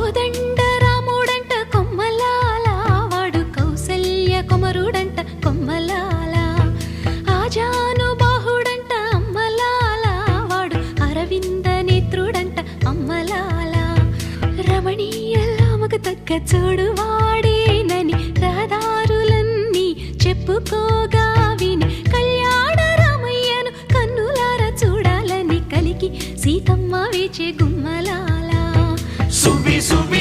కోదండ రాముడంట కొమ్మలాల, వాడు కౌసల్య కుమరుడంట కొమ్మలాల. ఆజానుబాహుడంట అమ్మలాల, వాడు అరవింద నేత్రుడంట అమ్మలాల. రమణీయలామకు తగ్గ చూడువాడేనని రహదారులన్నీ చెప్పుకోగా విని, కళ్యాణ రామయ్యను కన్నులార చూడాలని కలిగి సీతమ్మ వేచే గుమ్మలాల. సువ్వి సువ్వి